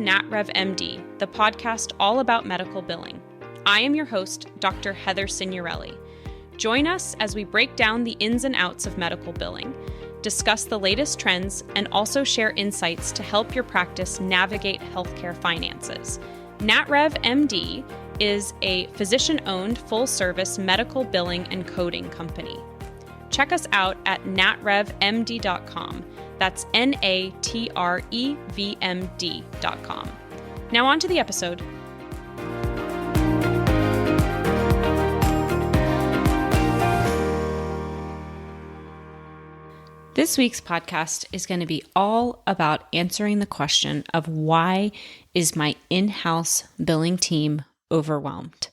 NatRev MD, the podcast all about medical billing. I am your host, Dr. Heather Signorelli. Join us as we break down the ins and outs of medical billing, discuss the latest trends, and also share insights to help your practice navigate healthcare finances. NatRev MD is a physician-owned, full-service medical billing and coding company. Check us out at natrevmd.com. That's natrevmd.com. Now on to the episode. This week's podcast is going to be all about answering the question of why is my in-house billing team overwhelmed?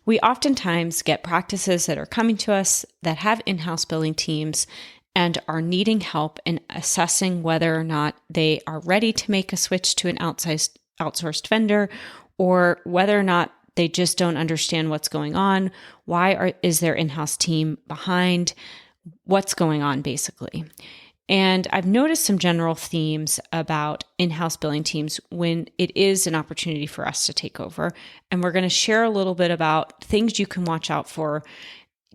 We oftentimes get practices that are coming to us that have in-house billing teams and are needing help in assessing whether or not they are ready to make a switch to an outsourced vendor, or whether or not they just don't understand what's going on. Is their in-house team behind? What's going on, basically? And I've noticed some general themes about in-house billing teams when it is an opportunity for us to take over. And we're going to share a little bit about things you can watch out for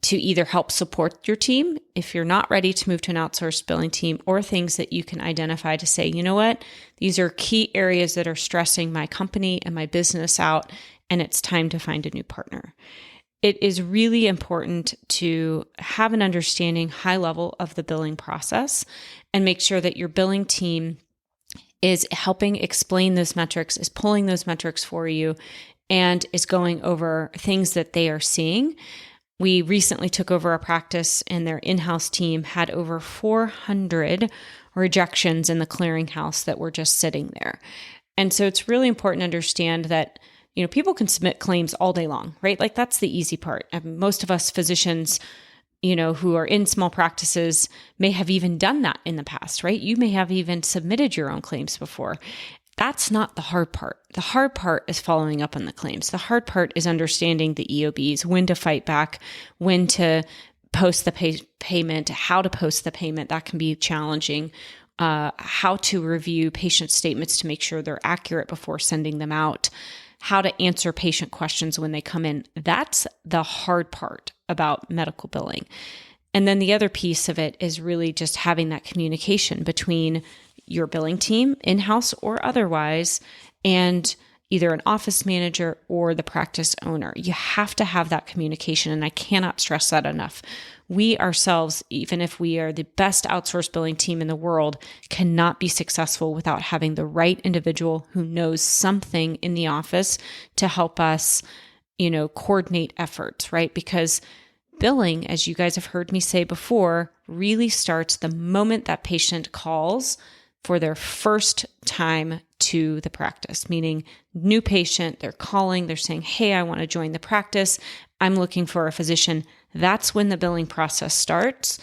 to either help support your team if you're not ready to move to an outsourced billing team, or things that you can identify to say, you know what, these are key areas that are stressing my company and my business out, and it's time to find a new partner. It is really important to have an understanding, high level, of the billing process and make sure that your billing team is helping explain those metrics, is pulling those metrics for you, and is going over things that they are seeing. We recently took over a practice and their in-house team had over 400 rejections in the clearinghouse that were just sitting there. And so it's really important to understand that people can submit claims all day long, right? Like, that's the easy part. Most of us physicians, who are in small practices may have even done that in the past, right? You may have even submitted your own claims before. That's not the hard part. The hard part is following up on the claims. The hard part is understanding the EOBs, when to fight back, when to post the payment, how to post the payment. That can be challenging. How to review patient statements to make sure they're accurate before sending them out. How to answer patient questions when they come in. That's the hard part about medical billing. And then the other piece of it is really just having that communication between your billing team, in-house or otherwise, and either an office manager or the practice owner. You have to have that communication, and I cannot stress that enough. We ourselves, even if we are the best outsourced billing team in the world, cannot be successful without having the right individual who knows something in the office to help us, coordinate efforts, right? Because billing, as you guys have heard me say before, really starts the moment that patient calls for their first time to the practice, meaning new patient, they're calling, they're saying, hey, I want to join the practice. I'm looking for a physician. That's when the billing process starts.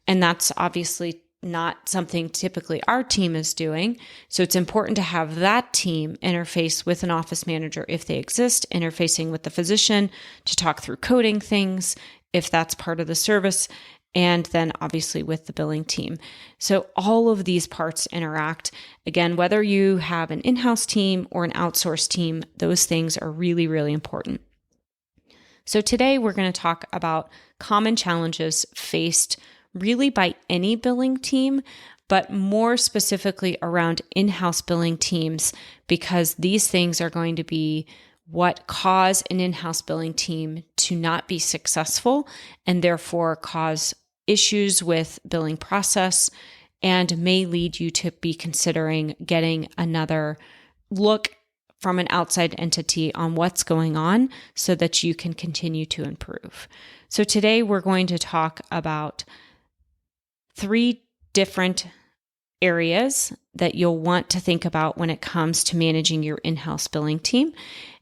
And that's obviously not something typically our team is doing. So it's important to have that team interface with an office manager if they exist, interfacing with the physician to talk through coding things, if that's part of the service, and then obviously with the billing team. So all of these parts interact. Again, whether you have an in-house team or an outsourced team, those things are really, really important. So today we're going to talk about common challenges faced really by any billing team, but more specifically around in-house billing teams, because these things are going to be what cause an in-house billing team to not be successful and therefore cause issues with billing process and may lead you to be considering getting another look from an outside entity on what's going on so that you can continue to improve. So today we're going to talk about 3 different areas that you'll want to think about when it comes to managing your in-house billing team.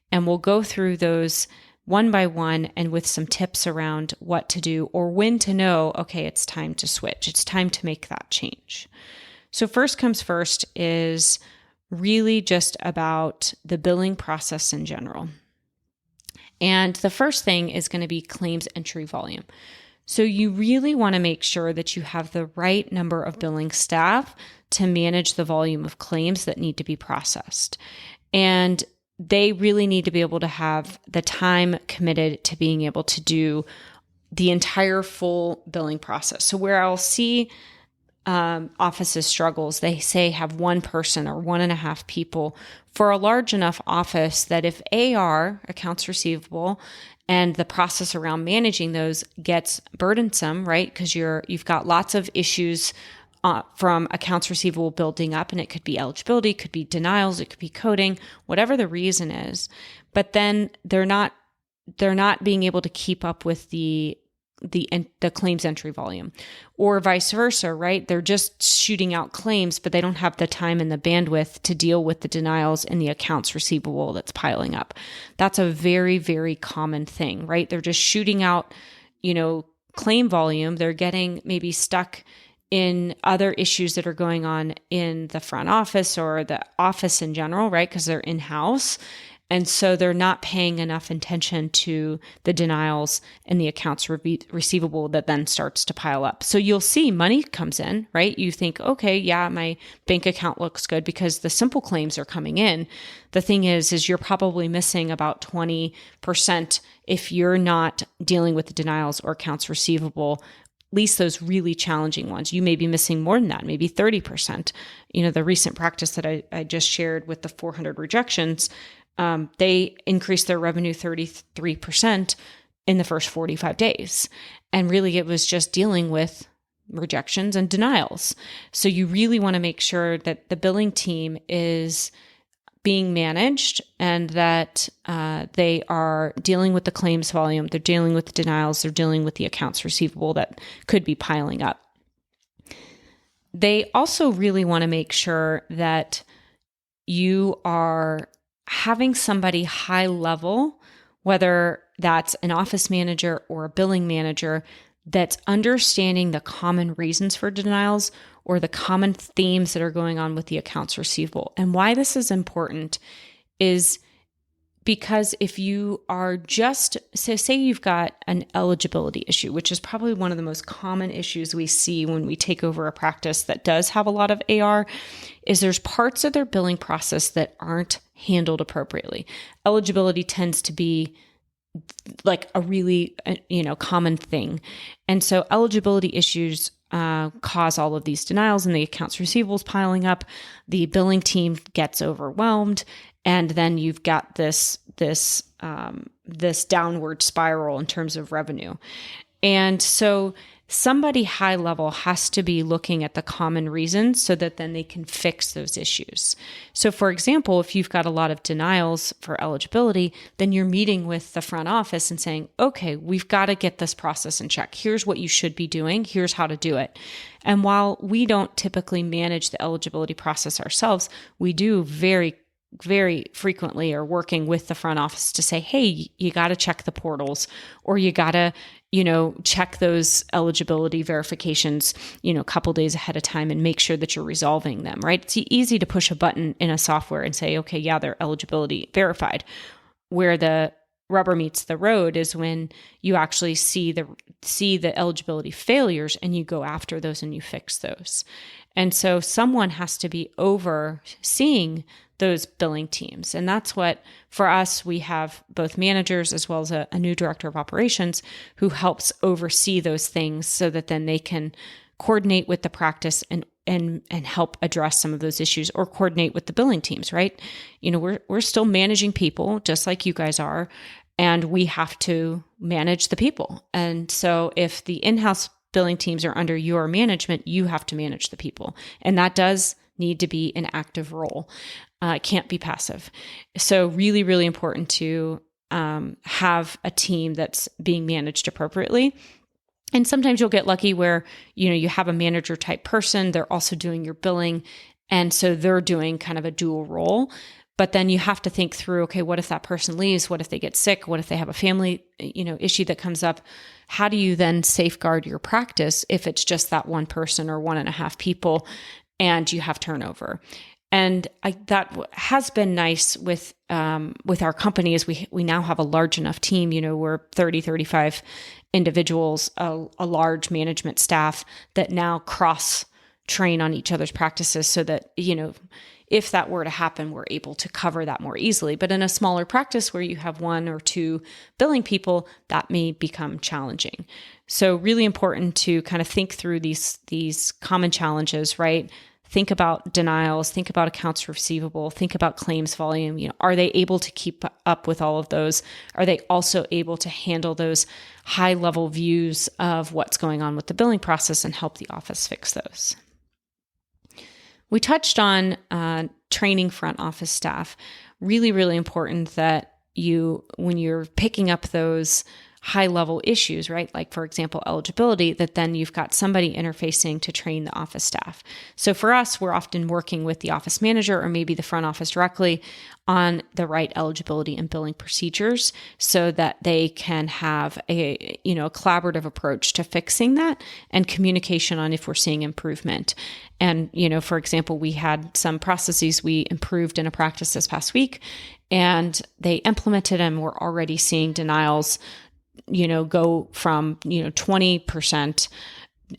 And we'll go through those one by one and with some tips around what to do or when to know, okay, it's time to switch. It's time to make that change. So first comes first is really just about the billing process in general. And the first thing is going to be claims entry volume. So you really want to make sure that you have the right number of billing staff to manage the volume of claims that need to be processed. And they really need to be able to have the time committed to being able to do the entire full billing process. So where I'll see offices struggles, they say have one person or 1.5 people for a large enough office that if AR, accounts receivable, and the process around managing those gets burdensome, right? Because you've got lots of issues from accounts receivable building up, and it could be eligibility, it could be denials, it could be coding, whatever the reason is. But then they're not being able to keep up with the claims entry volume, or vice versa, right? They're just shooting out claims, but they don't have the time and the bandwidth to deal with the denials and the accounts receivable that's piling up. That's a very, very common thing, right? They're just shooting out, claim volume. They're getting maybe stuck in other issues that are going on in the front office or the office in general, right? Because they're in-house. And so they're not paying enough attention to the denials and the accounts receivable that then starts to pile up. So you'll see money comes in, right? You think, okay, yeah, my bank account looks good because the simple claims are coming in. The thing is you're probably missing about 20% if you're not dealing with the denials or accounts receivable, at least those really challenging ones. You may be missing more than that, maybe 30%. The recent practice that I just shared with the 400 rejections, they increased their revenue 33% in the first 45 days. And really it was just dealing with rejections and denials. So you really want to make sure that the billing team is being managed and that they are dealing with the claims volume, they're dealing with the denials, they're dealing with the accounts receivable that could be piling up. They also really want to make sure that you are having somebody high level, whether that's an office manager or a billing manager, that's understanding the common reasons for denials or the common themes that are going on with the accounts receivable. And why this is important is because if you are just, so say you've got an eligibility issue, which is probably one of the most common issues we see when we take over a practice that does have a lot of AR, is there's parts of their billing process that aren't handled appropriately. Eligibility tends to be like a really, common thing. And so eligibility issues cause all of these denials and the accounts receivables piling up. The billing team gets overwhelmed. And then you've got this downward spiral in terms of revenue. And so somebody high level has to be looking at the common reasons so that then they can fix those issues. So for example, if you've got a lot of denials for eligibility, then you're meeting with the front office and saying, okay, we've got to get this process in check. Here's what you should be doing. Here's how to do it. And while we don't typically manage the eligibility process ourselves, we do very frequently are working with the front office to say, hey, you got to check the portals, or you got to, check those eligibility verifications, a couple days ahead of time and make sure that you're resolving them, right? It's easy to push a button in a software and say, okay, yeah, they're eligibility verified. Where the rubber meets the road is when you actually see the eligibility failures and you go after those and you fix those. And so someone has to be overseeing those billing teams. And that's what, for us, we have both managers as well as a new director of operations who helps oversee those things so that then they can coordinate with the practice and help address some of those issues, or coordinate with the billing teams, right? We're still managing people just like you guys are, and we have to manage the people. And so if the in-house billing teams are under your management, you have to manage the people. And that does need to be an active role. It can't be passive. So really, really important to have a team that's being managed appropriately. And sometimes you'll get lucky where, you have a manager type person, they're also doing your billing. And so they're doing kind of a dual role. But then you have to think through, okay, what if that person leaves? What if they get sick? What if they have a family, issue that comes up? How do you then safeguard your practice if it's just that one person or 1.5 people and you have turnover? And that has been nice with our company is we now have a large enough team, we're 30, 35 individuals, a large management staff that now cross train on each other's practices so that, if that were to happen, we're able to cover that more easily. But in a smaller practice where you have 1 or 2 billing people, that may become challenging. So really important to kind of think through these common challenges, right? Think about denials, think about accounts receivable, think about claims volume. Are they able to keep up with all of those? Are they also able to handle those high level views of what's going on with the billing process and help the office fix those? We touched on training front office staff. Really, really important that when you're picking up those high level issues, right? Like for example, eligibility, that then you've got somebody interfacing to train the office staff. So for us, we're often working with the office manager or maybe the front office directly on the right eligibility and billing procedures so that they can have a collaborative approach to fixing that and communication on if we're seeing improvement. And, for example, we had some processes we improved in a practice this past week and they implemented and we're already seeing denials go from, 20%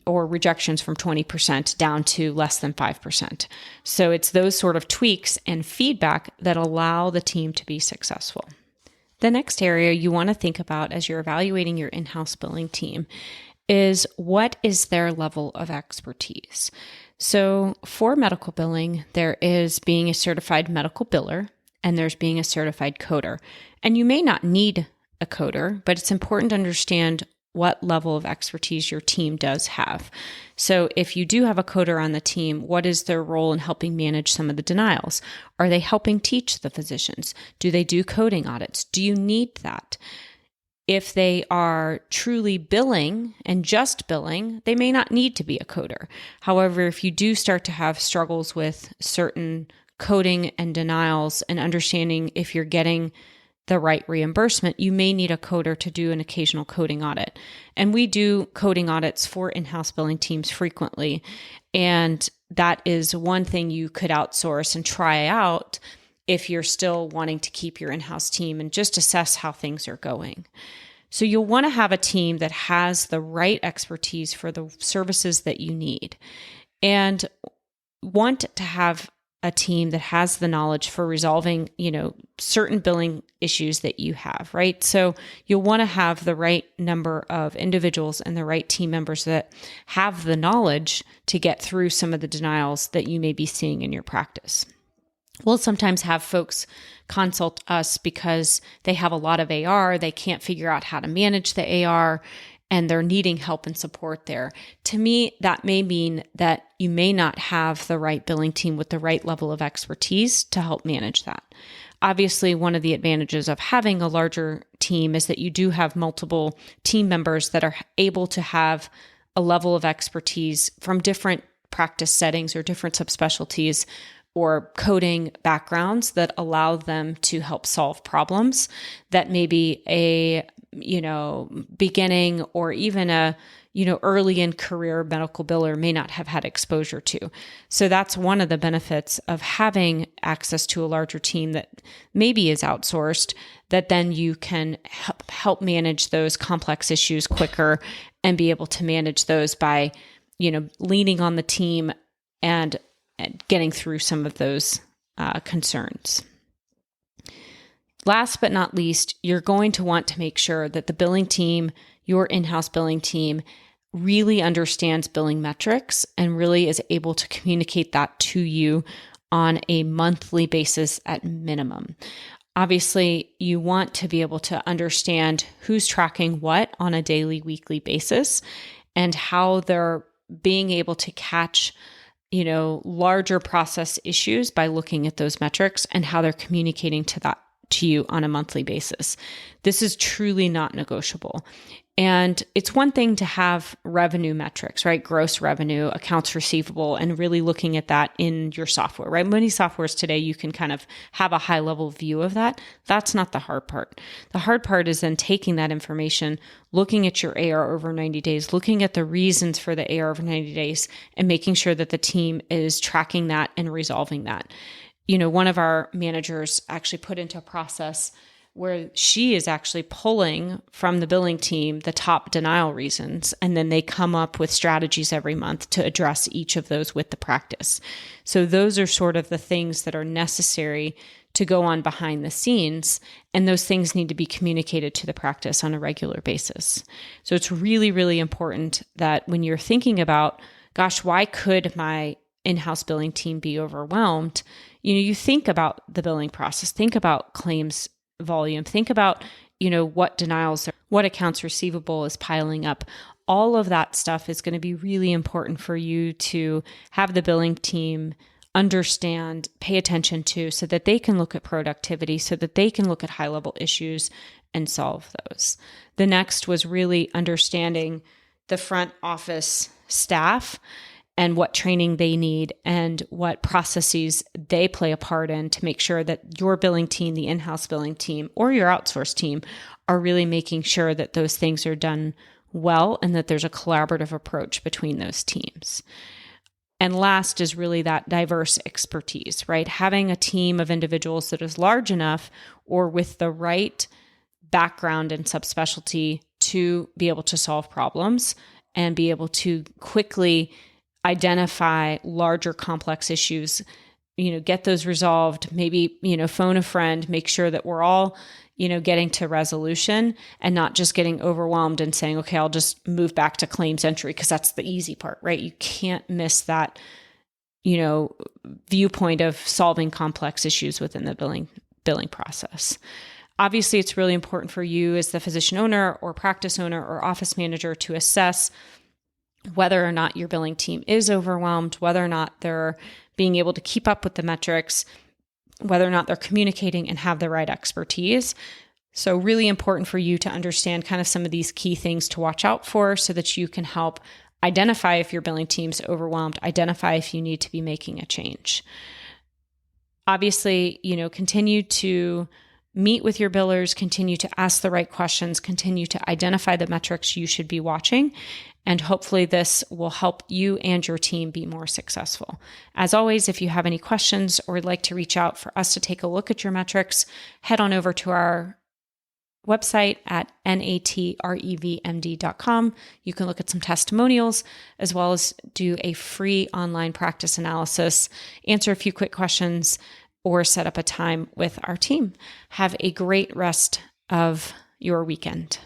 or rejections from 20% down to less than 5%. So it's those sort of tweaks and feedback that allow the team to be successful. The next area you want to think about as you're evaluating your in-house billing team is what is their level of expertise. So for medical billing, there is being a certified medical biller and there's being a certified coder. And you may not need a coder, but it's important to understand what level of expertise your team does have. So if you do have a coder on the team, what is their role in helping manage some of the denials? Are they helping teach the physicians? Do they do coding audits? Do you need that? If they are truly billing and just billing, they may not need to be a coder. However, if you do start to have struggles with certain coding and denials and understanding if you're getting the right reimbursement, you may need a coder to do an occasional coding audit. And we do coding audits for in-house billing teams frequently. And that is one thing you could outsource and try out if you're still wanting to keep your in-house team and just assess how things are going. So you'll want to have a team that has the right expertise for the services that you need and want to have a team that has the knowledge for resolving, certain billing issues that you have, right? So you'll want to have the right number of individuals and the right team members that have the knowledge to get through some of the denials that you may be seeing in your practice. We'll sometimes have folks consult us because they have a lot of AR, they can't figure out how to manage the AR, and they're needing help and support there. To me, that may mean that you may not have the right billing team with the right level of expertise to help manage that. Obviously, one of the advantages of having a larger team is that you do have multiple team members that are able to have a level of expertise from different practice settings or different subspecialties or coding backgrounds that allow them to help solve problems that maybe a beginning or even a, early in career medical biller may not have had exposure to. So that's one of the benefits of having access to a larger team that maybe is outsourced, that then you can help manage those complex issues quicker and be able to manage those by, leaning on the team and getting through some of those concerns. Last but not least, you're going to want to make sure that the billing team, your in-house billing team, really understands billing metrics and really is able to communicate that to you on a monthly basis at minimum. Obviously, you want to be able to understand who's tracking what on a daily, weekly basis and how they're being able to catch larger process issues by looking at those metrics and how they're communicating to you on a monthly basis. This is truly not negotiable. And it's one thing to have revenue metrics, right? Gross revenue, accounts receivable, and really looking at that in your software, right? Many softwares today, you can kind of have a high level view of that. That's not the hard part. The hard part is then taking that information, looking at your AR over 90 days, looking at the reasons for the AR over 90 days, and making sure that the team is tracking that and resolving that. One of our managers actually put into a process where she is actually pulling from the billing team the top denial reasons, and then they come up with strategies every month to address each of those with the practice. So those are sort of the things that are necessary to go on behind the scenes, and those things need to be communicated to the practice on a regular basis. So it's really, really important that when you're thinking about, gosh, why could my in-house billing team be overwhelmed? You think about the billing process, think about claims volume, think about, what denials, what accounts receivable is piling up. All of that stuff is going to be really important for you to have the billing team understand, pay attention to, so that they can look at productivity, so that they can look at high-level issues and solve those. The next was really understanding the front office staff and what training they need and what processes they play a part in to make sure that your billing team, the in-house billing team, or your outsourced team are really making sure that those things are done well and that there's a collaborative approach between those teams. And last is really that diverse expertise, right? Having a team of individuals that is large enough or with the right background and subspecialty to be able to solve problems and be able to quickly identify larger complex issues, get those resolved, maybe, phone a friend, make sure that we're all, getting to resolution and not just getting overwhelmed and saying, okay, I'll just move back to claims entry because that's the easy part, right? You can't miss that, viewpoint of solving complex issues within the billing process. Obviously, it's really important for you as the physician owner or practice owner or office manager to assess whether or not your billing team is overwhelmed, whether or not they're being able to keep up with the metrics, whether or not they're communicating and have the right expertise. So really important for you to understand kind of some of these key things to watch out for so that you can help identify if your billing team's overwhelmed, identify if you need to be making a change. Obviously, continue to meet with your billers, continue to ask the right questions, continue to identify the metrics you should be watching, and hopefully this will help you and your team be more successful. As always, if you have any questions or would like to reach out for us to take a look at your metrics, head on over to our website at natrevmd.com. You can look at some testimonials as well as do a free online practice analysis, answer a few quick questions, or set up a time with our team. Have a great rest of your weekend.